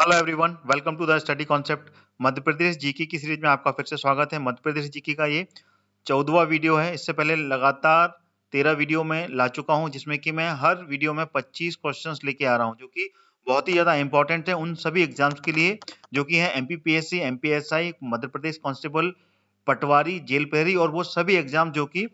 Hello everyone, welcome to the study concept. Madhya Pradesh GK की series में आपका फिर से स्वागत है। मध्य प्रदेश जीके का ये 14वां वीडियो है। इससे पहले लगातार 13 वीडियो में ला चुका हूं, जिसमें कि मैं हर वीडियो में 25 क्वेश्चंस लेके आ रहा हूं, जो कि बहुत ही ज्यादा इंपॉर्टेंट है उन सभी एग्जाम्स के लिए जो कि है MPPSC, MPSI, Madhya Pradesh constable, पटवारी, जेल प्रहरी और वो सभी एग्जाम जो कि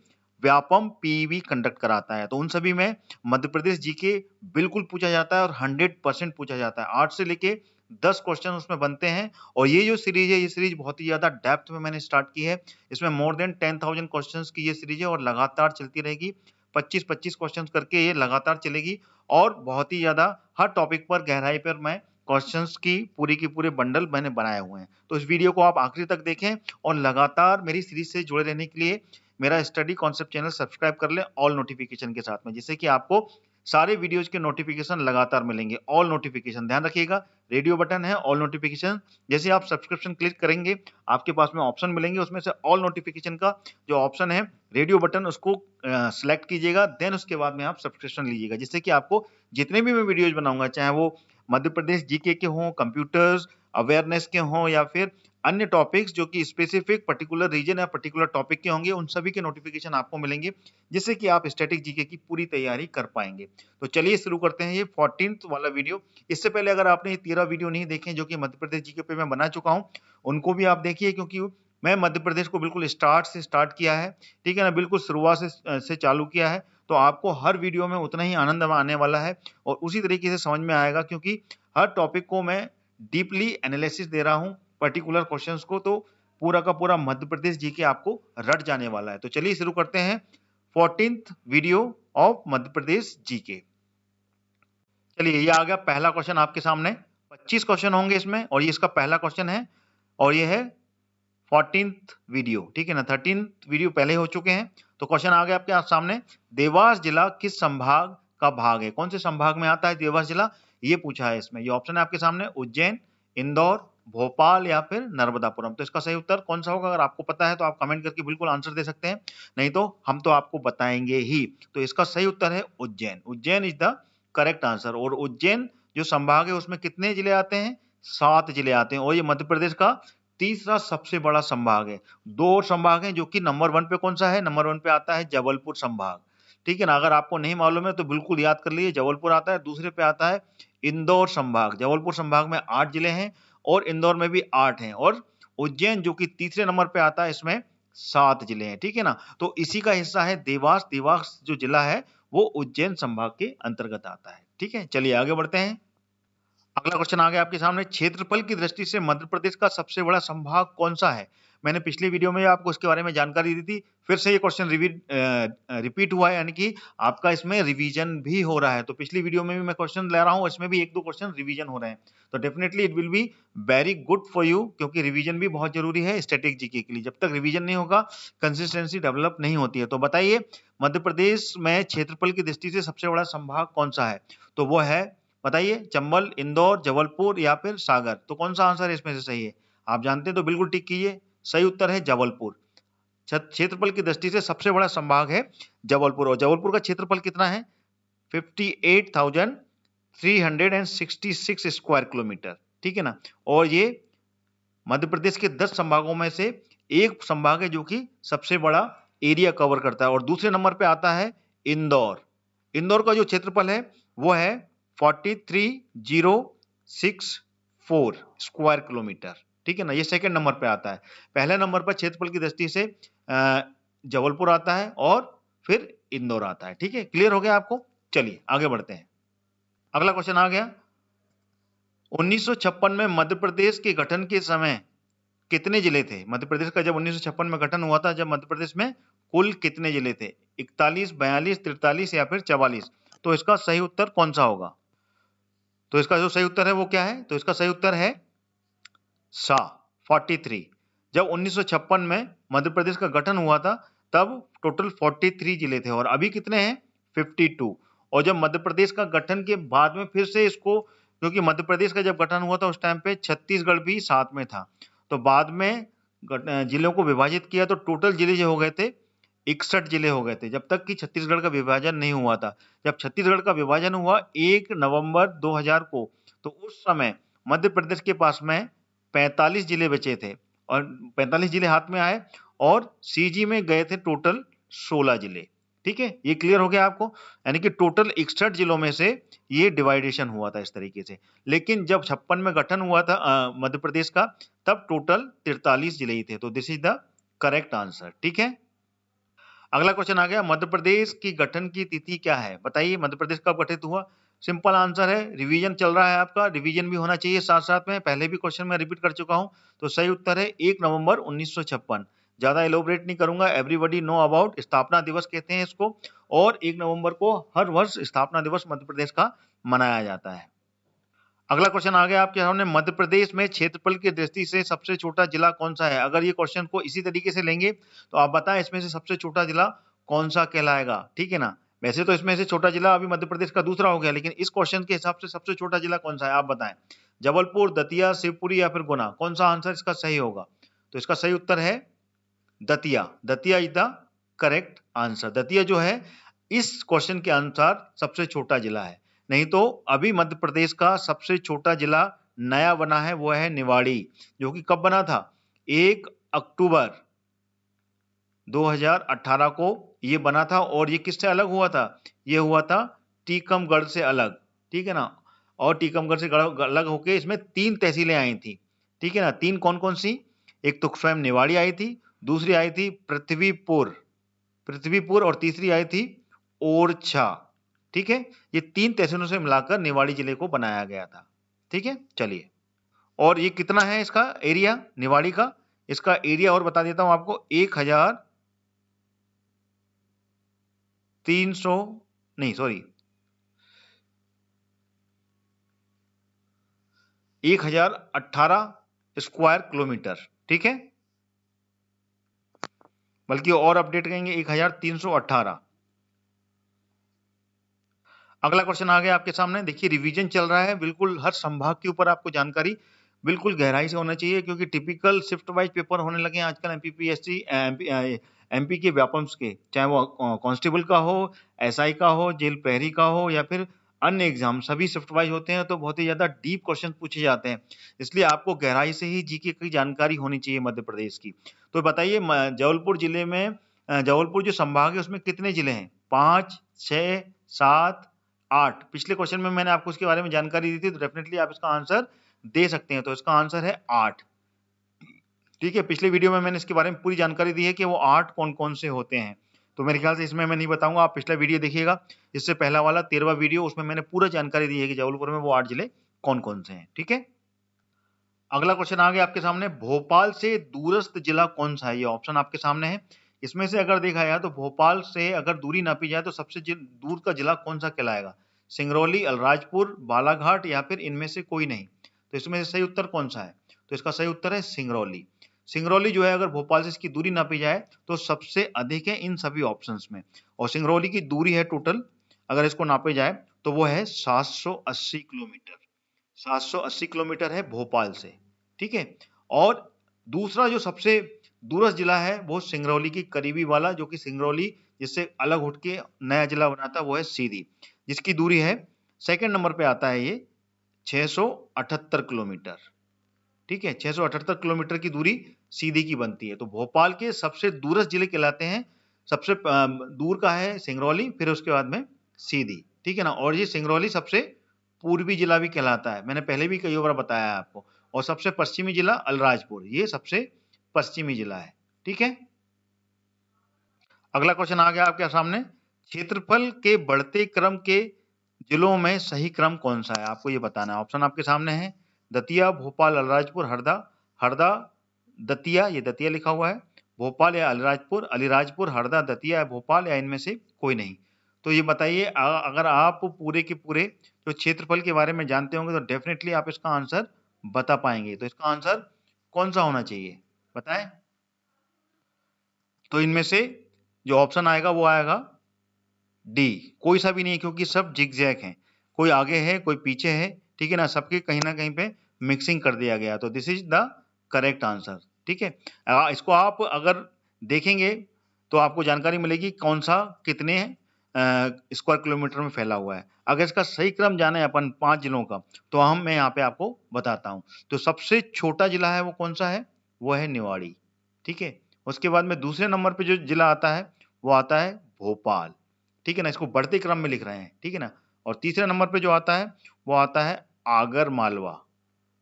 व्यापम पीईबी कंडक्ट कराता है। तो उन सभी में मध्य प्रदेश जीके बिल्कुल पूछा जाता है और 100% पूछा जाता है। 8 से लेके 10 क्वेश्चन उसमें बनते हैं। और ये जो सीरीज है, ये सीरीज बहुत ही ज्यादा डेप्थ में मैंने स्टार्ट की है। इसमें मोर देन 10,000 क्वेश्चंस की ये सीरीज है और लगातार चलती रहेगी। 25-25 क्वेश्चंस करके ये लगातार चलेगी और बहुत ही ज्यादा हर टॉपिक पर गहराई पर मैं क्वेश्चंस की पूरे बंडल मैंने बनाए हुए हैं। तो इस वीडियो को आप आखिरी तक देखें और लगातार मेरी सीरीज से जुड़े रहने के लिए मेरा स्टडी कॉन्सेप्ट चैनल सब्सक्राइब कर लें ऑल नोटिफिकेशन के साथ में, जिससे कि आपको सारे वीडियोज के नोटिफिकेशन लगातार मिलेंगे। ऑल नोटिफिकेशन ध्यान रखिएगा, रेडियो बटन है ऑल नोटिफिकेशन। जैसे आप सब्सक्रिप्शन क्लिक करेंगे आपके पास में ऑप्शन मिलेंगे, उसमें से ऑल नोटिफिकेशन का जो ऑप्शन है रेडियो बटन, उसको सिलेक्ट कीजिएगा। देन उसके बाद में आप सब्सक्रिप्शन लीजिएगा, जिससे कि आपको जितने भी मैं वीडियोज बनाऊंगा, चाहे वो मध्य प्रदेश जीके के हों, कंप्यूटर्स अवेयरनेस के हों या फिर अन्य टॉपिक्स जो कि स्पेसिफिक पर्टिकुलर रीजन या पर्टिकुलर टॉपिक के होंगे, उन सभी के नोटिफिकेशन आपको मिलेंगे, जिससे कि आप स्टैटिक जीके की पूरी तैयारी कर पाएंगे। तो चलिए शुरू करते हैं ये 14th वाला वीडियो। इससे पहले अगर आपने ये 13 वीडियो नहीं देखे जो कि मध्य प्रदेश जीके पे मैं बना चुका हूँ, उनको भी आप देखिए, क्योंकि मैं मध्य प्रदेश को बिल्कुल स्टार्ट किया है, ठीक है ना, बिल्कुल शुरुआत से चालू किया है। तो आपको हर वीडियो में उतना ही आनंद आने वाला है और उसी तरीके से समझ में आएगा, क्योंकि हर टॉपिक को मैं डीपली एनालिसिस दे रहा हूं पर्टिकुलर क्वेश्चंस को। तो पूरा का पूरा मध्य प्रदेश जीके आपको रट जाने वाला है। तो चलिए शुरू करते हैं 14th video of Madhya Pradesh GK. चलिए ये आ गया पहला क्वेश्चन आपके सामने। 25 क्वेश्चन होंगे इसमें और ये इसका पहला क्वेश्चन है और ये है 14th वीडियो, ठीक है ना। 13th वीडियो पहले हो चुके हैं। तो क्वेश्चन आ गया आपके सामने, देवास जिला किस संभाग का भाग है? कौन से संभाग में आता है देवास जिला, ये पूछा है इसमें। ये ऑप्शन है आपके सामने, उज्जैन, इंदौर, भोपाल या फिर नर्मदापुरम। तो इसका सही उत्तर कौन सा होगा? अगर आपको पता है तो आप कमेंट करके बिल्कुल आंसर दे सकते हैं, नहीं तो हम तो आपको बताएंगे ही। तो इसका सही उत्तर है Ujjain. Ujjain is the correct answer. और उज्जैन जो संभाग है उसमें कितने जिले आते हैं? 7 जिले आते हैं और ये मध्य प्रदेश का तीसरा सबसे बड़ा संभाग है। 2 और संभाग हैं जो कि नंबर 1 पे कौन सा है? नंबर 1 पे आता है जबलपुर संभाग, ठीक है ना। अगर आपको नहीं मालूम है तो बिल्कुल याद कर लीजिए, जबलपुर आता है। दूसरे पे आता है इंदौर संभाग। जबलपुर संभाग में 8 जिले हैं और इंदौर में भी 8 हैं। और उज्जैन जो कि तीसरे नंबर पे आता है, इसमें 7 जिले हैं, ठीक है ना। तो इसी का हिस्सा है देवास। देवास जो जिला है वो उज्जैन संभाग के अंतर्गत आता है, ठीक है। चलिए आगे बढ़ते हैं। अगला क्वेश्चन आ गया आपके सामने, क्षेत्रफल की दृष्टि से मध्य प्रदेश का सबसे बड़ा संभाग कौन सा है? मैंने पिछली वीडियो में आपको इसके बारे में जानकारी दी थी, फिर से ये क्वेश्चन रिपीट हुआ है, यानी कि आपका इसमें रिवीजन भी हो रहा है। तो पिछली वीडियो में भी मैं क्वेश्चन ले रहा हूँ, इसमें भी 1-2 क्वेश्चन रिवीजन हो रहे हैं। तो definitely it will be very good for you, क्योंकि रिवीजन भी बहुत जरूरी है स्टैटिक जीके के लिए। जब तक रिवीजन नहीं होगा कंसिस्टेंसी डेवलप नहीं होती है। तो बताइए, मध्य प्रदेश में क्षेत्रफल की दृष्टि से सबसे बड़ा संभाग कौन सा है? तो वो है, बताइए, चंबल, इंदौर, जबलपुर या फिर सागर। तो कौन सा आंसर इसमें से सही है? आप जानते हैं तो बिल्कुल टिक कीजिए। सही उत्तर है जबलपुर। क्षेत्रफल की दृष्टि से सबसे बड़ा संभाग है जबलपुर। और जबलपुर का क्षेत्रफल कितना है? 58,366 स्क्वायर किलोमीटर, ठीक है ना। और ये मध्य प्रदेश के 10 संभागों में से एक संभाग है जो कि सबसे बड़ा एरिया कवर करता है। और दूसरे नंबर पे आता है इंदौर। इंदौर का जो क्षेत्रफल है वो है 43,064 स्क्वायर किलोमीटर, ठीक है ना। ये सेकंड नंबर पे आता है। पहले नंबर पर क्षेत्रफल की दृष्टि से जबलपुर आता है और फिर इंदौर आता है, ठीक है। क्लियर हो गया आपको? चलिए आगे बढ़ते हैं। अगला क्वेश्चन आ गया, 1956 में मध्य प्रदेश के गठन के समय कितने जिले थे? मध्य प्रदेश का जब 1956 में गठन हुआ था, जब मध्य प्रदेश में कुल कितने जिले थे? 41, 42, 43 या फिर 44? तो इसका सही उत्तर कौन सा होगा? तो इसका जो सही उत्तर है वो क्या है? तो इसका सही उत्तर है 43। जब 1956 में मध्य प्रदेश का गठन हुआ था तब टोटल 43 जिले थे और अभी कितने हैं? 52। और जब मध्य प्रदेश का गठन के बाद में फिर से इसको, क्योंकि मध्य प्रदेश का जब गठन हुआ था उस टाइम पे छत्तीसगढ़ भी साथ में था, तो बाद में जिलों को विभाजित किया तो टोटल जिले जो हो गए थे 61 जिले हो गए थे, जब तक कि छत्तीसगढ़ का विभाजन नहीं हुआ था। जब छत्तीसगढ़ का विभाजन हुआ 1 नवंबर 2000 को, तो उस समय मध्य प्रदेश के पास में 45 जिले बचे थे और 45 जिले हाथ में आए और सीजी में गए थे टोटल 16 जिले। ठीक है, ये क्लियर हो गया आपको, यानी कि टोटल 61 जिलों में से ये डिवाइडेशन हुआ था इस तरीके से। लेकिन जब 56 में गठन हुआ था मध्य प्रदेश का, तब टोटल 43 जिले ही थे। तो this is the correct answer. ठीक है, अगला क्वेश्चन आ गया, मध्य प्रदेश की गठन की तिथि क्या है? बताइए मध्य प्रदेश कब गठित हुआ? सिंपल आंसर है, रिवीजन चल रहा है आपका, रिवीजन भी होना चाहिए साथ साथ में। पहले भी क्वेश्चन में रिपीट कर चुका हूं, तो सही उत्तर है 1 नवंबर 1956। ज्यादा एलोबरेट नहीं करूंगा, एवरीबॉडी नो अबाउट, स्थापना दिवस कहते हैं इसको, और 1 नवंबर को हर वर्ष स्थापना दिवस मध्य प्रदेश का मनाया जाता है। अगला क्वेश्चन आ गया आपके सामने, मध्य प्रदेश में क्षेत्रफल की दृष्टि से सबसे छोटा जिला कौन सा है? अगर ये क्वेश्चन को इसी तरीके से लेंगे तो आप बताएं इसमें से सबसे छोटा जिला कौन सा कहलाएगा? ठीक है ना, वैसे तो इसमें से छोटा जिला अभी मध्य प्रदेश का दूसरा हो गया, लेकिन इस क्वेश्चन के हिसाब से सबसे छोटा जिला कौन सा है आप बताएं? जबलपुर, दतिया, शिवपुरी या फिर गुना? कौन सा आंसर इसका सही होगा? तो इसका सही उत्तर है Datia. Datia is the correct answer. Datia जो है इस क्वेश्चन के अनुसार सबसे छोटा जिला है। नहीं तो अभी मध्य प्रदेश का सबसे छोटा जिला नया बना है, वो है निवाड़ी, जो कि कब बना था? 1 अक्टूबर 2018 को ये बना था। और ये किससे अलग हुआ था? ये हुआ था टीकमगढ़ से अलग। ठीक है ना, और टीकमगढ़ से अलग होके इसमें 3 तहसीलें आई थी। ठीक है ना, 3 कौन कौन सी? एक तो स्वयं निवाड़ी आई थी, दूसरी आई थी पृथ्वीपुर और तीसरी आई थी ओरछा। ठीक है, ये 3 तहसीलों से मिलाकर निवाड़ी जिले को बनाया गया था। ठीक है, चलिए, और ये कितना है इसका एरिया निवाड़ी का? इसका एरिया और बता देता हूं आपको, 1018 स्क्वायर किलोमीटर। ठीक है, बल्कि और अपडेट करेंगे 1318। अगला क्वेश्चन आ गया आपके सामने, देखिए रिवीजन चल रहा है, बिल्कुल हर संभाग के ऊपर आपको जानकारी बिल्कुल गहराई से होना चाहिए, क्योंकि टिपिकल शिफ्ट वाइज पेपर होने लगे हैं आजकल एमपीपीएससी एमपी के व्यापम्स के, चाहे वो कांस्टेबल का हो, एसआई का हो, जेल प्रहरी का हो, या फिर अन्य एग्जाम, सभी शिफ्ट वाइज होते हैं। तो बहुत ही ज्यादा डीप क्वेश्चन पूछे जाते हैं, इसलिए आपको गहराई से ही जीके की जानकारी होनी चाहिए मध्य प्रदेश की। तो बताइए जबलपुर जिले में, जबलपुर जो संभाग है उसमें कितने जिले हैं? 5, 6, 7, 8। पिछले क्वेश्चन में मैंने आपको इसके बारे में जानकारी दी थी, तो डेफिनेटली आप इसका आंसर दे सकते हैं। तो इसका आंसर है 8। ठीक है, पिछले वीडियो में मैंने इसके बारे में पूरी जानकारी दी है कि वो 8 कौन कौन से होते हैं। तो मेरे ख्याल से इसमें मैं नहीं बताऊंगा, आप पिछला वीडियो देखिएगा, इससे पहला वाला 13वां वीडियो, उसमें मैंने पूरा जानकारी दी है कि जबलपुर में वो 8 जिले कौन कौन से हैं। ठीक है, अगला क्वेश्चन आ गया आपके सामने, भोपाल से दूरस्थ जिला कौन सा है? ये ऑप्शन आपके सामने है, इसमें से अगर देखा जाए तो भोपाल से अगर दूरी नापी जाए तो सबसे दूर का जिला कौन सा कहलाएगा? सिंगरौली, अलीराजपुर, बालाघाट या फिर इनमें से कोई नहीं? तो इसमें से सही उत्तर कौन सा है? तो इसका सही उत्तर है सिंगरौली। सिंगरौली जो है अगर भोपाल से इसकी दूरी नापी जाए तो सबसे अधिक है इन सभी ऑप्शंस में, और सिंगरौली की दूरी है टोटल, अगर इसको नापे जाए तो वो है 780 किलोमीटर। 780 किलोमीटर है भोपाल से। ठीक है, और दूसरा जो सबसे दूरस्थ जिला है वो सिंगरौली की करीबी वाला, जो कि सिंगरौली जिससे अलग उठ के नया जिला बनाता है वो है सीधी, जिसकी दूरी है, सेकंड नंबर पे आता है ये 678 किलोमीटर। ठीक है, 678 किलोमीटर की दूरी सीधी की बनती है। तो भोपाल के सबसे दूरस्थ जिले कहलाते हैं, सबसे दूर का है सिंगरौली, फिर उसके बाद में सीधी। ठीक है ना, और ये सिंगरौली सबसे पूर्वी जिला भी कहलाता है, मैंने पहले भी कई बार बताया है आपको। और सबसे पश्चिमी जिला अलीराजपुर, ये सबसे पश्चिमी जिला है। ठीक है, अगला क्वेश्चन आ गया आपके सामने, क्षेत्रफल के बढ़ते क्रम के जिलों में सही क्रम कौन सा है? आपको ये बताना है। ऑप्शन आपके सामने है, दतिया, भोपाल, अलीराजपुर, हरदा। हरदा, दतिया, ये दतिया लिखा हुआ है, भोपाल या अलीराजपुर, अलीराजपुर, हरदा, दतिया या भोपाल, या इनमें से कोई नहीं? तो ये बताइए, अगर आप पूरे के पूरे जो क्षेत्रफल के बारे में जानते होंगे तो डेफिनेटली आप इसका आंसर बता पाएंगे। तो इसका आंसर कौन सा होना चाहिए बताएं? तो इनमें से जो ऑप्शन आएगा वो आएगा डी, कोई सा भी नहीं, क्योंकि सब जिगजैग हैं, कोई आगे है कोई पीछे है। ठीक है ना, सबके कहीं ना कहीं पे मिक्सिंग कर दिया गया। तो this is the correct answer. ठीक है, इसको आप अगर देखेंगे तो आपको जानकारी मिलेगी कौन सा कितने स्क्वायर किलोमीटर में फैला हुआ है। अगर इसका सही क्रम जाने अपन 5 जिलों का, तो मैं यहाँ पे आपको बताता हूँ। तो सबसे छोटा जिला है वो कौन सा है? वो है निवाड़ी, ठीक है। उसके बाद में दूसरे नंबर पे जो जिला आता है वो आता है भोपाल, ठीक है ना, इसको बढ़ते क्रम में लिख रहे हैं, ठीक है ना। और तीसरे नंबर पे जो आता है वो आता है आगर मालवा,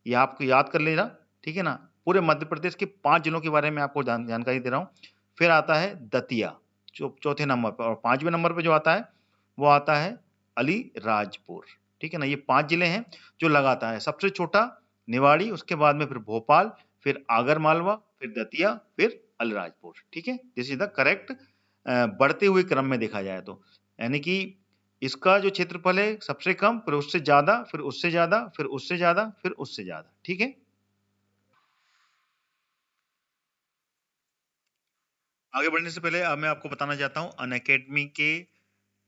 ये आपको याद कर लेना, ठीक है ना। पूरे मध्य प्रदेश के 5 जिलों के बारे में आपको जानकारी दे रहा हूँ। फिर आता है दतिया चौथे नंबर पर, और 5वें नंबर पे जो आता है वो आता है अलीराजपुर, ठीक है ना। ये 5 जिले हैं जो लगातार है। सबसे छोटा निवाड़ी, उसके बाद में फिर भोपाल, फिर आगर मालवा, फिर दतिया, फिर अलीराजपुर, ठीक है। दिस इज द करेक्ट बढ़ते हुए क्रम में देखा जाए तो, यानी कि इसका जो क्षेत्रफल है सबसे कम, फिर उससे ज्यादा, फिर उससे ज्यादा, फिर उससे ज्यादा, फिर उससे ज्यादा, ठीक है। आगे बढ़ने से पहले अब मैं आपको बताना चाहता हूँ अनअकैडमी के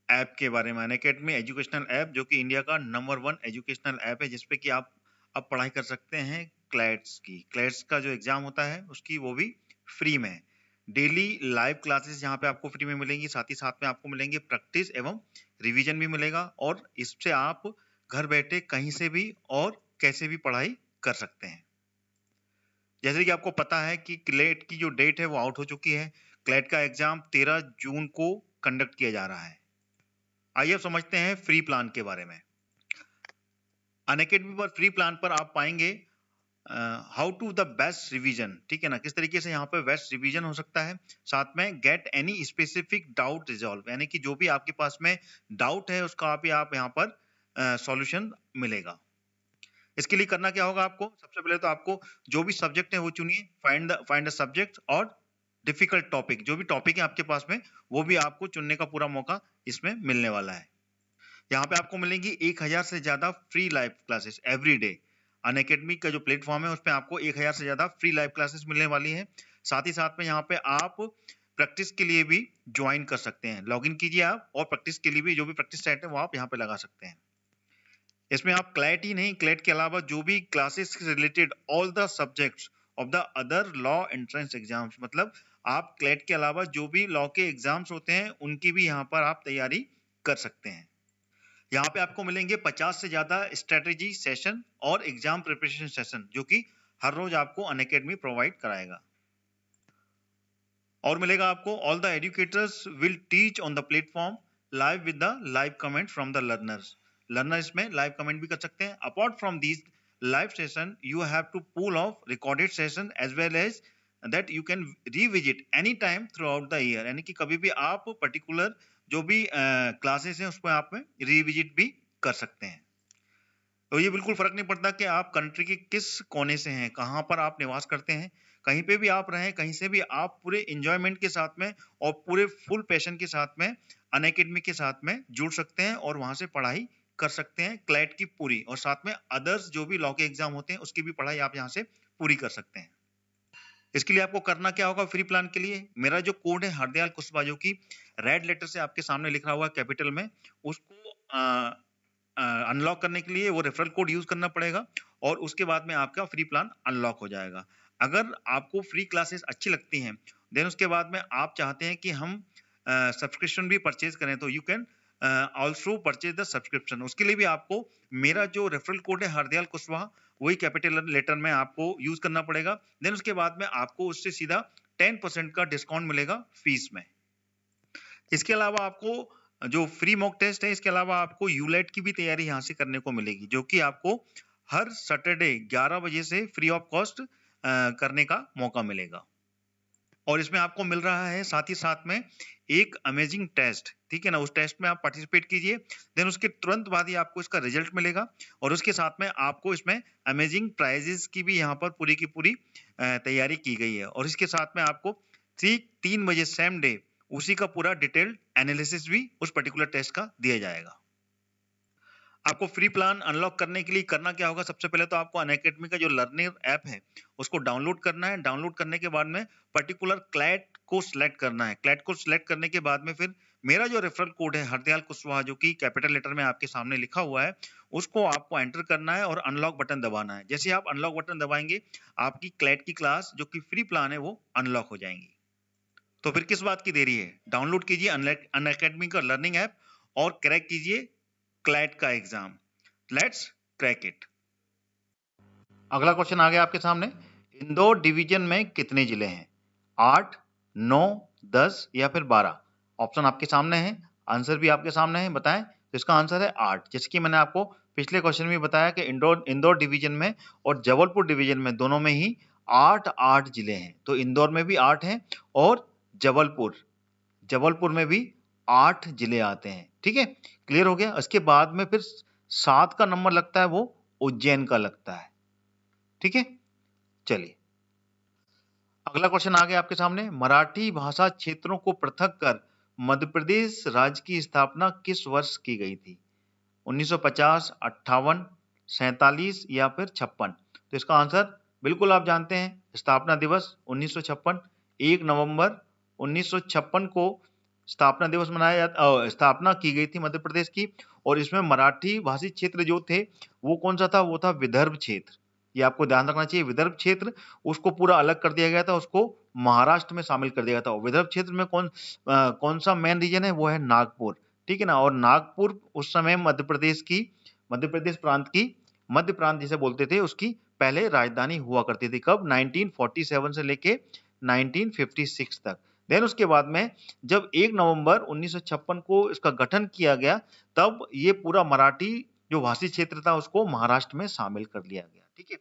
ऐप के बारे में। अनअकैडमी एजुकेशनल ऐप, जो कि इंडिया का नंबर 1 एजुकेशनल ऐप है, जिसपे कि आप अब पढ़ाई कर सकते हैं क्लैट्स की। क्लैट्स का जो एग्जाम होता है उसकी, वो भी फ्री में। डेली लाइव क्लासेस यहाँ पे आपको फ्री में मिलेंगी, साथ ही साथ में आपको मिलेंगे प्रैक्टिस एवं रिवीजन भी मिलेगा, और इससे आप घर बैठे कहीं से भी और कैसे भी पढ़ाई कर सकते हैं। जैसे कि आपको पता है कि क्लेट की जो डेट है वो आउट हो चुकी है। क्लेट का एग्जाम 13 जून को कंडक्ट किया जा रहा है। आइए अब समझते हैं फ्री प्लान के बारे में। अनअकैडमी पर फ्री प्लान पर आप पाएंगे how to the best revision, ठीक है ना, किस तरीके से यहाँ पे बेस्ट रिवीजन हो सकता है। साथ में get any specific doubt resolve, यानी कि जो भी आपके पास में डाउट है उसका आप यहाँ पर सॉल्यूशन मिलेगा। इसके लिए करना क्या होगा आपको? सबसे पहले तो आपको जो भी सब्जेक्ट है वो चुनिए, फाइंड द सब्जेक्ट, और डिफिकल्ट टॉपिक, जो भी टॉपिक है आपके पास में वो भी आपको चुनने का पूरा मौका इसमें मिलने वाला है। यहाँ पे आपको मिलेंगी 1000 से ज्यादा free live classes every day. Unacademy का जो प्लेटफॉर्म है उसपे आपको 1000 से ज्यादा फ्री लाइव क्लासेस मिलने वाली है। साथ ही साथ में यहाँ पे आप प्रैक्टिस के लिए भी ज्वाइन कर सकते हैं। लॉगिन कीजिए आप, और प्रैक्टिस के लिए भी जो भी प्रैक्टिस सेट है वो आप यहाँ पे लगा सकते हैं। इसमें आप क्लैट ही नहीं, क्लैट के अलावा जो भी classes related all the subjects of the other law entrance exams, मतलब आप क्लैट के अलावा जो भी लॉ के एग्जाम्स होते हैं उनकी भी यहाँ पर आप तैयारी कर सकते हैं। यहाँ पे आपको मिलेंगे 50 से ज्यादा स्ट्रेटेजी सेशन और एग्जाम प्रिपरेशन सेशन, जो कि हर रोज आपको अनअकैडमी प्रोवाइड कराएगा। और मिलेगा आपको all the educators will teach on the platform live with the live comment from the learners. Learners में लाइव कमेंट भी कर सकते हैं। Apart from these live session, you have to pull of recorded session as well as that you can revisit any time throughout the year, यानी कि कभी भी आप पर्टिकुलर जो भी क्लासेस हैं उसको आप रिविजिट भी कर सकते हैं। तो ये बिल्कुल फर्क नहीं पड़ता कि आप कंट्री के किस कोने से हैं, कहाँ पर आप निवास करते हैं, कहीं पे भी आप रहें, कहीं से भी आप पूरे एंजॉयमेंट के साथ में और पूरे फुल पैशन के साथ में अनअकैडमी के साथ में जुड़ सकते हैं और वहां से पढ़ाई कर सकते हैं क्लैट की पूरी, और साथ में अदर्स जो भी लॉ के एग्जाम होते हैं उसकी भी पढ़ाई आप यहाँ से पूरी कर सकते हैं। इसके लिए आपको करना क्या होगा? फ्री प्लान के लिए मेरा जो कोड है हरदयाल कुशवाहा, जो कि रेड लेटर से आपके सामने लिखा हुआ है कैपिटल में, उसको अनलॉक करने के लिए वो रेफरल कोड यूज करना पड़ेगा, और उसके बाद में आपका फ्री प्लान अनलॉक हो जाएगा। अगर आपको फ्री क्लासेस अच्छी लगती हैं, देन उसके बाद में आप चाहते हैं कि हम सब्सक्रिप्शन भी परचेज करें, तो you can also purchase the subscription. उसके लिए भी आपको मेरा जो रेफरल कोड है हरदयाल कुशवाहा, वही कैपिटल लेटर में आपको यूज करना पड़ेगा। देन उसके बाद में आपको उससे सीधा 10% का डिस्काउंट मिलेगा फीस में। इसके अलावा आपको जो फ्री मॉक टेस्ट है, इसके अलावा आपको यूलेट की भी तैयारी यहाँ से करने को मिलेगी, जो कि आपको हर सैटरडे 11 बजे से फ्री ऑफ कॉस्ट करने का मौका मिलेगा। और इसमें आपको मिल रहा है साथ ही साथ में एक अमेजिंग टेस्ट, ठीक है ना। उस टेस्ट में आप पार्टिसिपेट कीजिए, देन उसके तुरंत बाद ही आपको इसका रिजल्ट मिलेगा, और उसके साथ में आपको इसमें अमेजिंग प्राइजेस की भी यहाँ पर पूरी की पूरी तैयारी की गई है। और इसके साथ में आपको 3 बजे सेम डे उसी का पूरा डिटेल्ड एनालिसिस भी उस पर्टिकुलर टेस्ट का दिया जाएगा। आपको फ्री प्लान अनलॉक करने के लिए करना क्या होगा? सबसे पहले तो आपको अनअकैडमी का जो लर्निंग ऐप है उसको डाउनलोड करना है। डाउनलोड करने के बाद में पर्टिकुलर क्लैट को सिलेक्ट करना है। क्लैट को सिलेक्ट करने के बाद में फिर मेरा जो रेफरल कोड है हरदयाल कुशवाहा, जो कि कैपिटल लेटर में आपके सामने लिखा हुआ है, उसको आपको एंटर करना है और अनलॉक बटन दबाना है। जैसे आप अनलॉक बटन दबाएंगे, आपकी क्लैट की क्लास जो कि फ्री प्लान है वो अनलॉक हो जाएंगी। तो फिर किस बात की देरी है? डाउनलोड कीजिए अनअकैडमी का लर्निंग ऐप और क्रैक कीजिए क्लैट का एग्जाम। Let's crack it. अगला क्वेश्चन आ गया आपके सामने। इंदौर डिवीजन में कितने जिले हैं? 8, 9, 10 या फिर 12? ऑप्शन आपके सामने है, आंसर भी आपके सामने है, बताएं। तो इसका आंसर है 8। जैसे कि मैंने आपको पिछले क्वेश्चन में बताया कि इंदौर डिवीजन में और जबलपुर डिवीजन में दोनों में ही 8 जिले हैं। तो इंदौर में भी 8 हैं और जबलपुर में भी 8 जिले आते हैं। ठीक है, क्लियर हो गया। इसके बाद में फिर 7 का नंबर लगता है, वो उज्जैन का लगता है। ठीक है, चलिए अगला क्वेश्चन आ गया आपके सामने। मराठी भाषा क्षेत्रों को पृथक कर मध्य प्रदेश राज्य की स्थापना किस वर्ष की गई थी? 1950, 58, 47 या फिर 56? तो इसका आंसर बिल्कुल आप जानते हैं, स्थापना दिवस 1956। 1 नवंबर 1956 को स्थापना दिवस स्थापना की गई थी मध्य प्रदेश की। और इसमें मराठी भाषी क्षेत्र जो थे वो कौन सा था? वो था विदर्भ क्षेत्र। ये आपको ध्यान रखना चाहिए, विदर्भ क्षेत्र उसको पूरा अलग कर दिया गया था, उसको महाराष्ट्र में शामिल कर दिया गया था। विदर्भ क्षेत्र में कौन सा मेन रीजन है? वो है नागपुर। ठीक है ना, और नागपुर उस समय मध्य प्रदेश प्रांत की, मध्य प्रांत जिसे बोलते थे, उसकी पहले राजधानी हुआ करती थी। कब? 1947 से लेके 1956 तक। देन उसके बाद में जब 1 नवंबर 1956 को इसका गठन किया गया, तब ये पूरा मराठी जो भाषी क्षेत्र था उसको महाराष्ट्र में शामिल कर लिया गया। ठीक है,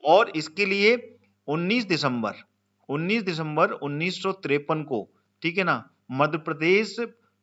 और इसके लिए 19 दिसंबर 1953 को, ठीक है ना, मध्य प्रदेश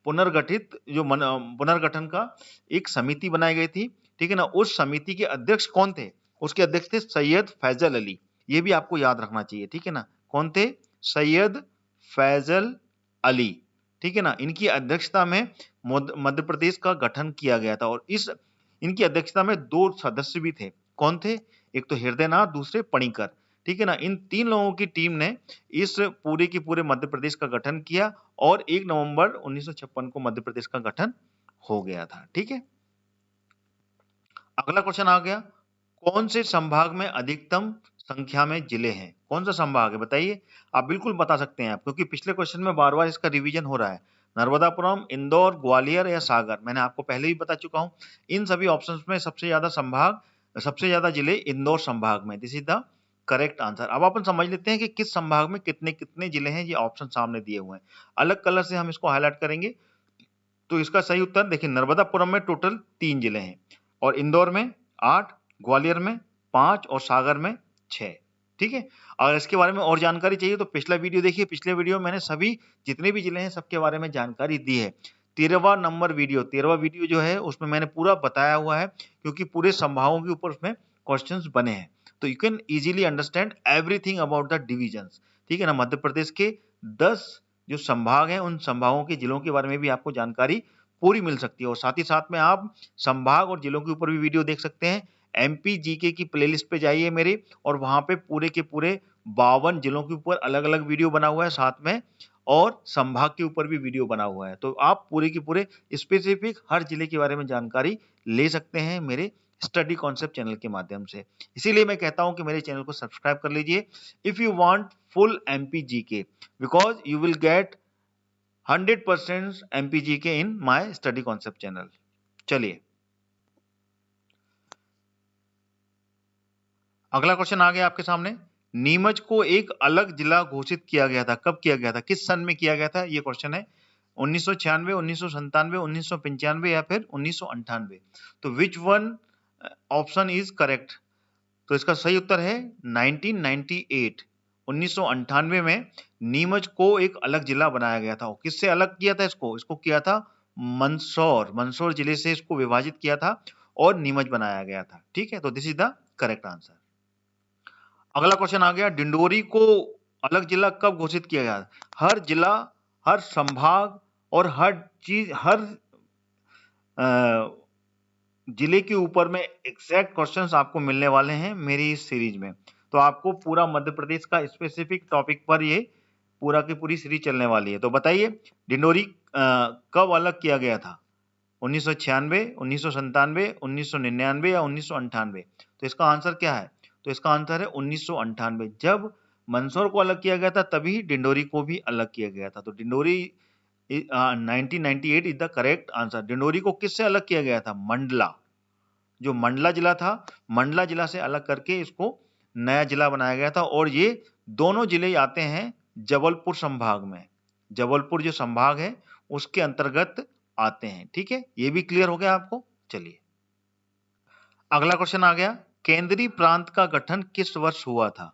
पुनर्गठन का एक समिति बनाई गई थी। ठीक है ना, उस समिति के अध्यक्ष कौन थे? उसके अध्यक्ष थे सैयद फैजल अली। ये भी आपको याद रखना चाहिए। ठीक है ना, कौन थे? सैयद फैजल अली। ठीक है ना, इनकी अध्यक्षता में मध्य प्रदेश का गठन किया गया था। और इनकी अध्यक्षता में 2 सदस्य भी थे। कौन थे? एक तो हृदयनाथ, दूसरे पणिकर। ठीक है ना, इन 3 लोगों की टीम ने इस पूरे के पूरे मध्य प्रदेश का गठन किया और 1 नवंबर 1956 को मध्य प्रदेश का गठन हो गया था। ठीक है, अगला क्वेश्चन आ गया। कौन से संभाग में अधिकतम संख्या में जिले हैं? कौन सा संभाग है बताइए? आप बिल्कुल बता सकते हैं आप, क्योंकि पिछले क्वेश्चन में बार बार इसका रिवीजन हो रहा है। नर्मदापुरम, इंदौर, ग्वालियर या सागर? मैंने आपको पहले भी बता चुका हूं। इन सभी ऑप्शंस में सबसे ज्यादा जिले इंदौर संभाग में। This is the correct answer. अब अपन समझ लेते हैं कि किस संभाग में कितने कितने जिले हैं। ये ऑप्शन सामने दिए हुए हैं, अलग कलर से हम इसको हाईलाइट करेंगे। तो इसका सही उत्तर देखिए, नर्मदापुरम में टोटल 3 जिले हैं और इंदौर में 8, ग्वालियर में 5 और सागर में 6। ठीक है, और इसके बारे में और जानकारी चाहिए तो पिछला वीडियो देखिए। पिछले वीडियो में मैंने सभी जितने भी जिले हैं सबके बारे में जानकारी दी है। 13वां वीडियो जो है उसमें मैंने पूरा बताया हुआ है, क्योंकि पूरे संभागों के ऊपर उसमें क्वेश्चंस बने हैं। तो you can easily understand everything about the divisions. ठीक है ना, मध्य प्रदेश के 10 जो संभाग हैं उन संभागों के जिलों के बारे में भी आपको जानकारी पूरी मिल सकती है। और साथ ही साथ में आप संभाग और जिलों के ऊपर भी वीडियो देख सकते हैं। एमपी जीके की प्लेलिस्ट पे जाइए मेरे, और वहां पे पूरे के पूरे 52 जिलों के ऊपर अलग अलग वीडियो बना हुआ है साथ में, और संभाग के ऊपर भी वीडियो बना हुआ है। तो आप पूरे के पूरे स्पेसिफिक हर जिले के बारे में जानकारी ले सकते हैं मेरे स्टडी कॉन्सेप्ट चैनल के माध्यम से। इसीलिए मैं कहता हूं कि मेरे चैनल को सब्सक्राइब कर लीजिए if you want full MP GK, because you will get 100% MP GK in my study concept channel. चलिए अगला क्वेश्चन आ गया आपके सामने। नीमच को एक अलग जिला घोषित किया गया था, कब किया गया था? किस सन में किया गया था? ये क्वेश्चन है। 1996, 1997, 1995 या फिर 1998? तो which one option is correct? तो इसका सही उत्तर है 1998। 1998 में नीमच को एक अलग जिला बनाया गया था। किससे अलग किया था इसको? इसको किया था मंदसौर जिले से इसको विभाजित किया था और नीमच बनाया गया था। ठीक है, तो this is the correct answer. अगला क्वेश्चन आ गया। डिंडोरी को अलग जिला कब घोषित किया गया? हर जिला, हर संभाग और हर जिले के ऊपर में एग्जैक्ट क्वेश्चंस आपको मिलने वाले हैं मेरी इस सीरीज में। तो आपको पूरा मध्य प्रदेश का स्पेसिफिक टॉपिक पर ये पूरा की पूरी सीरीज चलने वाली है। तो बताइए डिंडोरी कब अलग किया गया था? 1996, 1997, 1999 या 1998? तो इसका आंसर क्या है? तो इसका आंसर है 1998, जब मंदसौर को अलग किया गया था तभी डिंडोरी को भी अलग किया गया था। तो Dindori 1998 is the correct answer. Dindori को किससे अलग किया गया था? मंडला, जो मंडला जिला था, मंडला जिला से अलग करके इसको नया जिला बनाया गया था। और ये दोनों जिले आते हैं जबलपुर संभाग में। जबलपुर जो संभाग है उसके अंतर्गत आते हैं। ठीक है, ये भी क्लियर हो गया आपको। चलिए अगला क्वेश्चन आ गया, केंद्रीय प्रांत का गठन किस वर्ष हुआ था?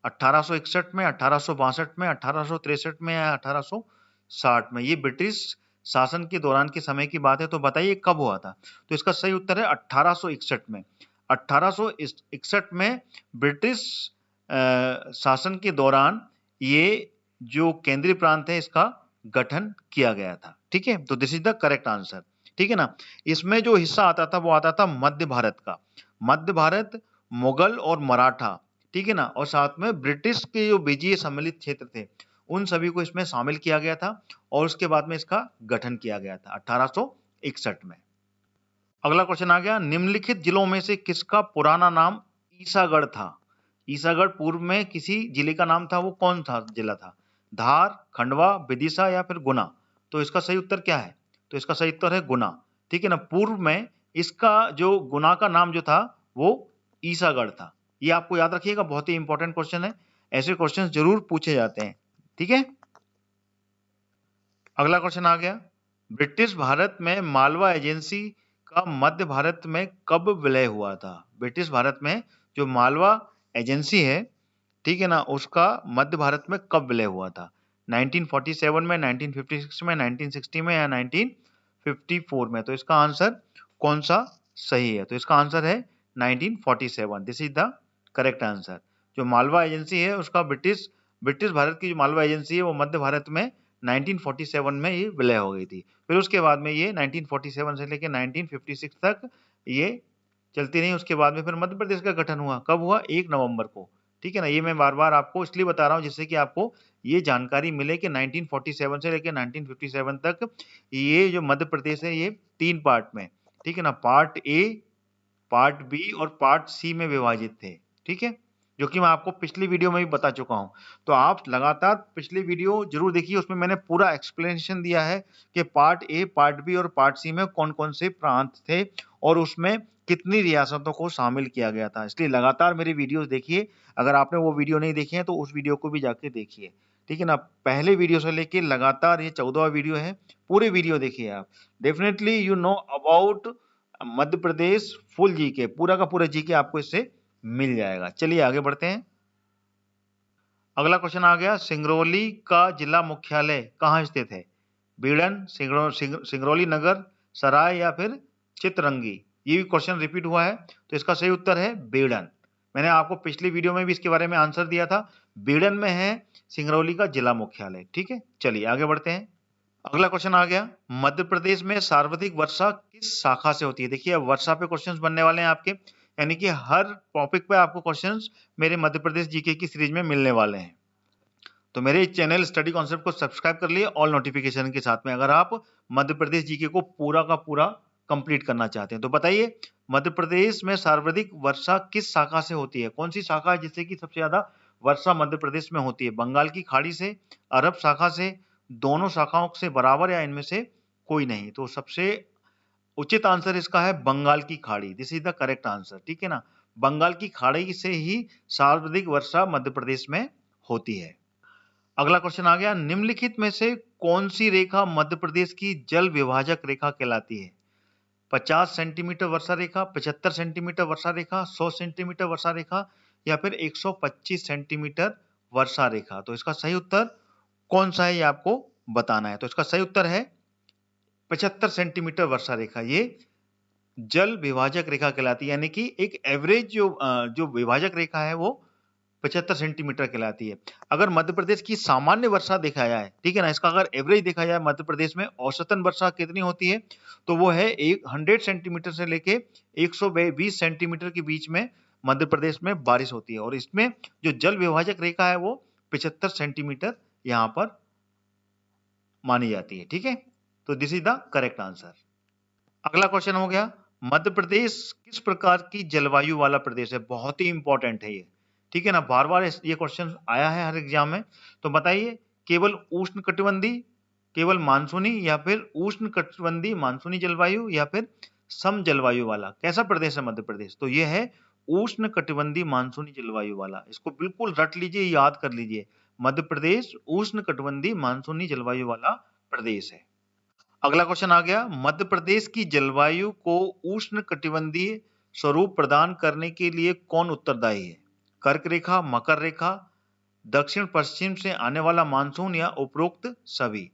1861 में, 1862 में, 1863 में या 1860 में? ये ब्रिटिश शासन के दौरान के समय की बात है, तो बताइए कब हुआ था? तो इसका सही उत्तर है 1861 में। 1861 में ब्रिटिश शासन के दौरान ये जो केंद्रीय प्रांत है इसका गठन किया गया था। ठीक है, तो this is the correct answer. ठीक है ना। इसमें जो हिस्सा आता था वो आता था मध्य भारत का। मध्य भारत, मुगल और मराठा, ठीक है ना, और साथ में ब्रिटिश के जो बीजीय सम्मिलित क्षेत्र थे उन सभी को इसमें शामिल किया गया था और उसके बाद में इसका गठन किया गया था 1861 में। अगला क्वेश्चन आ गया, निम्नलिखित जिलों में से किसका पुराना नाम ईसागढ़ था? ईसागढ़ पूर्व में किसी जिले का नाम था, वो कौन था जिला था? धार, खंडवा, विदिशा या फिर गुना? तो इसका सही उत्तर क्या है? तो इसका सही उत्तर है गुना। ठीक है ना, पूर्व में इसका जो गुना का नाम जो था वो ईसागढ़ था। ये आपको याद रखिएगा, बहुत ही इंपॉर्टेंट क्वेश्चन है, ऐसे क्वेश्चन जरूर पूछे जाते हैं। ठीक है, अगला क्वेश्चन आ गया, ब्रिटिश भारत में मालवा एजेंसी का मध्य भारत में कब विलय हुआ था? ब्रिटिश भारत में जो मालवा एजेंसी है, ठीक है ना, उसका मध्य भारत में कब विलय हुआ था? 1947 में, 1956 में, 1960 में या 1954 में? तो इसका आंसर कौन सा सही है? तो इसका आंसर है 1947। This is the correct answer. जो मालवा एजेंसी है उसका ब्रिटिश भारत की जो मालवा एजेंसी है वो मध्य भारत में 1947 में ये विलय हो गई थी। फिर उसके बाद में ये 1947 से लेकर 1956 तक ये चलती रही। उसके बाद में फिर मध्य प्रदेश का गठन हुआ। कब हुआ? 1 नवंबर को। ठीक है ना, ये मैं बार बार आपको इसलिए बता रहा हूँ जिससे कि आपको ये जानकारी मिले कि 1947 से लेकर 1957 तक ये जो मध्य प्रदेश है ये 3 पार्ट में, ठीक है ना, पार्ट ए, पार्ट बी और पार्ट सी में विभाजित थे। ठीक है, जो कि मैं आपको पिछली वीडियो में भी बता चुका हूं। तो आप लगातार पिछली वीडियो जरूर देखिए, उसमें मैंने पूरा एक्सप्लेनेशन दिया है कि पार्ट ए, पार्ट बी और पार्ट सी में कौन कौन से प्रांत थे और उसमें कितनी रियासतों को शामिल किया गया था। इसलिए लगातार मेरी वीडियोस देखिए। अगर आपने वो वीडियो नहीं देखी है तो उस वीडियो को भी जाके देखिए। ठीक है ना, पहले वीडियो से लेके लगातार ये 14वां वीडियो है, पूरे वीडियो देखिए आप। Definitely you know about Madhya Pradesh full GK, पूरा का पूरा जीके आपको इससे मिल जाएगा। चलिए आगे बढ़ते हैं। अगला क्वेश्चन आ गया, सिंगरौली का जिला मुख्यालय कहाँ स्थित है? बीड़न, सिंगरौली नगर, सराय या फिर चितरंगी? ये भी क्वेश्चन रिपीट हुआ है, तो इसका सही उत्तर है बीड़न। मैंने आपको पिछली वीडियो में भी इसके बारे में आंसर दिया था। बीड़न में है सिंगरौली का जिला मुख्यालय। ठीक है, चलिए आगे बढ़ते हैं। अगला क्वेश्चन आ गया, मध्य प्रदेश में सर्वाधिक वर्षा किस शाखा से होती है? देखिए अब वर्षा पे क्वेश्चंस बनने वाले हैं आपके, यानी कि हर टॉपिक पे आपको क्वेश्चंस मेरे मध्य प्रदेश जीके की सीरीज में मिलने वाले हैं। तो मेरे चैनल स्टडी कॉन्सेप्ट को सब्सक्राइब कर लिए ऑल नोटिफिकेशन के साथ में, अगर आप मध्य प्रदेश जीके को पूरा का पूरा कंप्लीट करना चाहते हैं। तो बताइए मध्य प्रदेश में सर्वाधिक वर्षा किस शाखा से होती है? कौन सी शाखा है जिससे कि सबसे ज्यादा वर्षा मध्य प्रदेश में होती है? बंगाल की खाड़ी से, अरब शाखा से, दोनों शाखाओं से बराबर या इनमें से कोई नहीं? तो सबसे उचित आंसर इसका है बंगाल की खाड़ी। This is the correct answer. ठीक है ना, बंगाल की खाड़ी से ही सर्वाधिक वर्षा मध्य प्रदेश में होती है। अगला क्वेश्चन आ गया, निम्नलिखित में से कौन सी रेखा मध्य प्रदेश की जल विभाजक रेखा कहलाती है? 50 सेंटीमीटर वर्षा रेखा, 75 सेंटीमीटर वर्षा रेखा, 100 सेंटीमीटर वर्षा रेखा या फिर 125 सेंटीमीटर वर्षा रेखा? तो इसका सही उत्तर कौन सा है ये आपको बताना है। तो इसका सही उत्तर है 75 सेंटीमीटर वर्षा रेखा। ये जल विभाजक रेखा कहलाती है, यानी कि एक एवरेज जो विभाजक रेखा है वो 75 सेंटीमीटर कहलाती है। अगर मध्य प्रदेश की सामान्य वर्षा देखा जाए, ठीक है ना, इसका अगर एवरेज देखा जाए मध्य प्रदेश में औसतन वर्षा कितनी होती है, तो वो है 100 सेंटीमीटर से लेके 120 सेंटीमीटर के बीच में मध्य प्रदेश में बारिश होती है। और इसमें जो जल विभाजक रेखा है वो 75 सेंटीमीटर यहाँ पर मानी जाती है। ठीक है, तो this is the correct answer. अगला क्वेश्चन हो गया, मध्य प्रदेश किस प्रकार की जलवायु वाला प्रदेश है? बहुत ही इंपॉर्टेंट है ये। ठीक है ना, बार बार ये क्वेश्चन आया है हर एग्जाम में। तो बताइए केवल उष्ण कटिबंधीय, केवल मानसूनी, या फिर उष्ण कटिबंधीय मानसूनी जलवायु, या फिर सम जलवायु वाला कैसा प्रदेश है मध्य प्रदेश? तो ये है उष्ण कटिबंधीय मानसूनी जलवायु वाला। इसको बिल्कुल रट लीजिए, याद कर लीजिए, मध्य प्रदेश उष्ण कटिबंधीय मानसूनी जलवायु वाला प्रदेश है। अगला क्वेश्चन आ गया, मध्य प्रदेश की जलवायु को उष्ण कटिबंधीय स्वरूप प्रदान करने के लिए कौन उत्तरदायी है? कर्क रेखा, मकर रेखा, दक्षिण पश्चिम से आने वाला मानसून, या उपरोक्त सभी?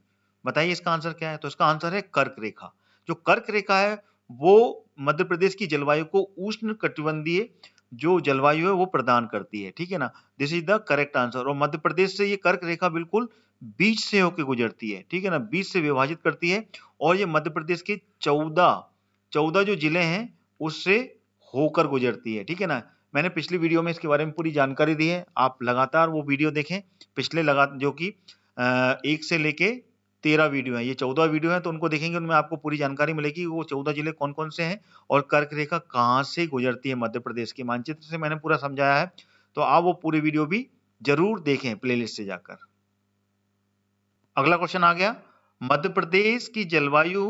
बताइए इसका आंसर क्या है? तो इसका आंसर है कर्क रेखा। जो कर्क रेखा है वो मध्य प्रदेश की जलवायु को उष्ण कटिबंधीय जो जलवायु है वो प्रदान करती है, ठीक है ना। This is the correct answer. और मध्य प्रदेश से ये कर्क रेखा बिल्कुल बीच से होकर गुजरती है, ठीक है ना, बीच से विभाजित करती है। और ये मध्य प्रदेश के 14 जो जिले हैं उससे होकर गुजरती है, ठीक है ना। मैंने पिछली वीडियो में इसके बारे में पूरी जानकारी दी है, आप लगातार वो वीडियो देखें। पिछले जो कि 1 से लेके 13 वीडियो है, ये 14 वीडियो है, तो उनको देखेंगे, उनमें आपको पूरी जानकारी मिलेगी वो 14 जिले कौन कौन से हैं और कर्क रेखा कहाँ से गुजरती है मध्य प्रदेश के मानचित्र से मैंने पूरा समझाया है। तो आप वो पूरी वीडियो भी जरूर देखें प्लेलिस्ट से जाकर। अगला क्वेश्चन आ गया, मध्य प्रदेश की जलवायु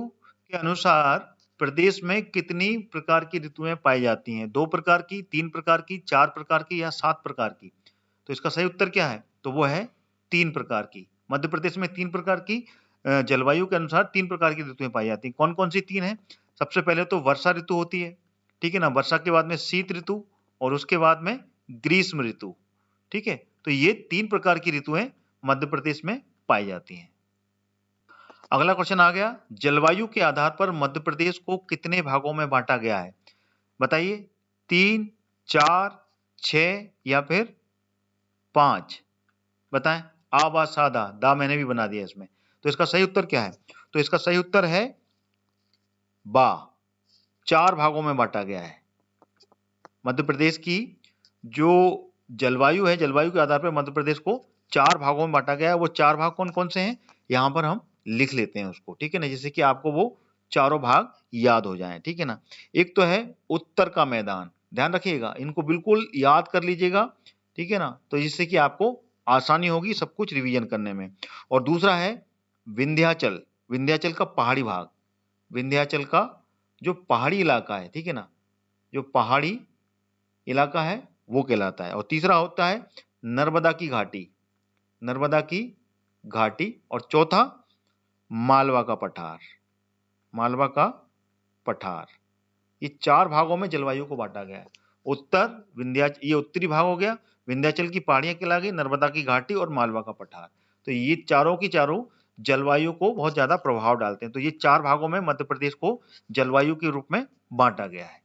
के अनुसार प्रदेश में कितनी प्रकार की ऋतुएं पाई जाती हैं? 2 प्रकार की, 3 प्रकार की, 4 प्रकार की, या 7 प्रकार की? तो इसका सही उत्तर क्या है? तो वो है 3 प्रकार की। मध्य प्रदेश में 3 प्रकार की जलवायु के अनुसार 3 प्रकार की ऋतुएं पाई जाती हैं। कौन कौन सी 3 है? सबसे पहले तो वर्षा ऋतु होती है, ठीक है ना, वर्षा के बाद में शीत ऋतु, और उसके बाद में ग्रीष्म ऋतु, ठीक है। तो ये 3 प्रकार की ऋतुएं मध्य प्रदेश में पाई जाती हैं। अगला क्वेश्चन आ गया, जलवायु के आधार पर मध्य प्रदेश को कितने भागों में बांटा गया है? बताइए, 3, 4, 6 या फिर 5? बताएं। आ बा सादा दा मैंने भी बना दिया इसमें। तो इसका सही उत्तर क्या है? तो इसका सही उत्तर है बा, 4 भागों में बांटा गया है। मध्य प्रदेश की जो जलवायु है, जलवायु के आधार पर मध्य प्रदेश को 4 भागों में बांटा गया है। वो 4 भाग कौन कौन से हैं यहां पर हम लिख लेते हैं उसको, ठीक है ना, जिससे कि आपको वो चारों भाग याद हो जाएं, ठीक है ना। एक तो है उत्तर का मैदान, ध्यान रखिएगा, इनको बिल्कुल याद कर लीजिएगा, ठीक है ना, तो जिससे कि आपको आसानी होगी सब कुछ रिवीजन करने में। और दूसरा है विंध्याचल, विंध्याचल का पहाड़ी भाग, विंध्याचल का जो पहाड़ी इलाका है, ठीक है ना, जो पहाड़ी इलाका है वो कहलाता है। और तीसरा होता है नर्मदा की घाटी, नर्मदा की घाटी। और चौथा मालवा का पठार, मालवा का पठार। ये 4 भागों में जलवायु को बांटा गया है। उत्तर विंध्याचल, ये उत्तरी भाग हो गया, विंध्याचल की पहाड़ियां कहलाएगी, नर्मदा की घाटी और मालवा का पठार। तो ये चारों की चारों जलवायु को बहुत ज्यादा प्रभाव डालते हैं। तो ये 4 भागों में मध्य प्रदेश को जलवायु के रूप में बांटा गया है।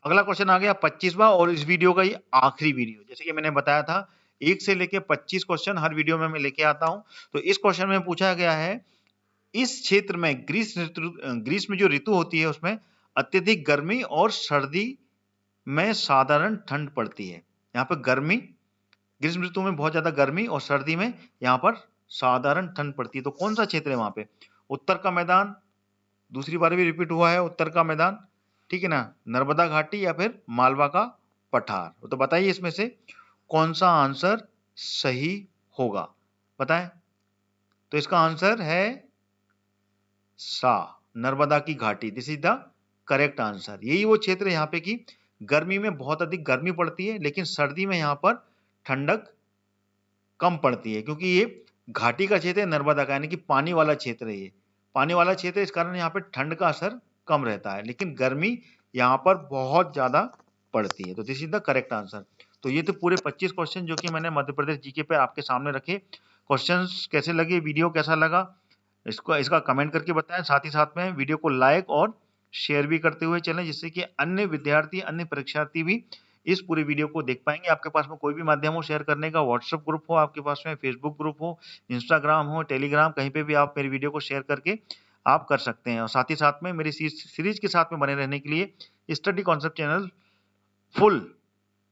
अगला क्वेश्चन आ गया 25वां, और इस वीडियो का ये आखिरी वीडियो। जैसे कि मैंने बताया था 1 से लेके 25 क्वेश्चन हर वीडियो में मैं लेके आता हूं। तो इस क्वेश्चन में पूछा गया है, इस क्षेत्र में ग्रीष्म जो ऋतु होती है उसमें अत्यधिक गर्मी और सर्दी में साधारण ठंड पड़ती है। यहाँ पर गर्मी, ग्रीष्म ऋतु में बहुत ज्यादा गर्मी और सर्दी में यहाँ पर साधारण ठंड पड़ती है। तो कौन सा क्षेत्र है वहां पे? उत्तर का मैदान, दूसरी बार भी रिपीट हुआ है उत्तर का मैदान, ठीक है ना, नर्मदा घाटी, या फिर मालवा का पठार। तो बताइए इसमें से कौन सा आंसर सही होगा, बताएं। तो इसका आंसर है सा, नर्मदा की घाटी। This is the correct answer. यही वो क्षेत्र है यहाँ पे कि गर्मी में बहुत अधिक गर्मी पड़ती है, लेकिन सर्दी में यहाँ पर ठंडक कम पड़ती है, क्योंकि ये घाटी का क्षेत्र है नर्मदा का, यानी कि पानी वाला क्षेत्र है। ये पानी वाला क्षेत्र है, इस कारण यहाँ पे ठंड का असर कम रहता है, लेकिन गर्मी यहाँ पर बहुत ज्यादा पड़ती है। तो this is the correct answer. तो ये तो पूरे 25 क्वेश्चन जो कि मैंने मध्य प्रदेश जीके पे आपके सामने रखे। क्वेश्चंस कैसे लगे, वीडियो कैसा लगा, इसका कमेंट करके बताएं। साथ ही साथ में वीडियो को लाइक और शेयर भी करते हुए चलें, जिससे कि अन्य विद्यार्थी, अन्य परीक्षार्थी भी इस पूरे वीडियो को देख पाएंगे। आपके पास में कोई भी माध्यम हो शेयर करने का, व्हाट्सएप ग्रुप हो आपके पास में, फेसबुक ग्रुप हो, इंस्टाग्राम हो, टेलीग्राम, कहीं पे भी आप मेरी वीडियो को शेयर करके आप कर सकते हैं। और साथ ही साथ में मेरी सीरीज के साथ में बने रहने के लिए study concept channel full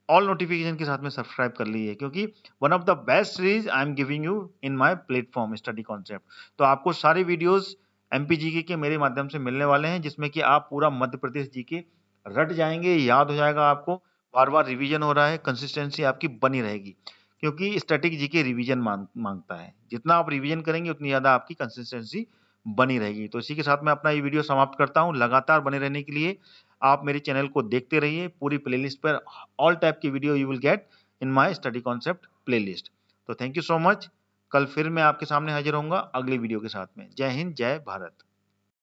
all notification के साथ में सब्सक्राइब कर लीजिए, क्योंकि one of the best series I am giving you in my platform study concept. तो आपको सारे वीडियोस एमपी जीके के मेरे माध्यम से मिलने वाले हैं, जिसमें कि आप पूरा मध्य प्रदेश जीके रट जाएंगे, याद हो जाएगा आपको। बार बार रिवीजन हो रहा है, कंसिस्टेंसी आपकी बनी रहेगी, क्योंकि स्टैटिक जीके रिवीजन मांगता है। जितना आप रिवीजन करेंगे उतनी ज़्यादा आपकी कंसिस्टेंसी बनी रहेगी। तो इसी के साथ मैं अपना ये वीडियो समाप्त करता हूँ। लगातार बने रहने के लिए आप मेरे चैनल को देखते रहिए। पूरी प्लेलिस्ट पर ऑल टाइप की video you will get in my study concept playlist. तो थैंक यू सो मच। कल फिर मैं आपके सामने हाजिर होऊंगा अगली वीडियो के साथ में। जय हिंद, जय भारत।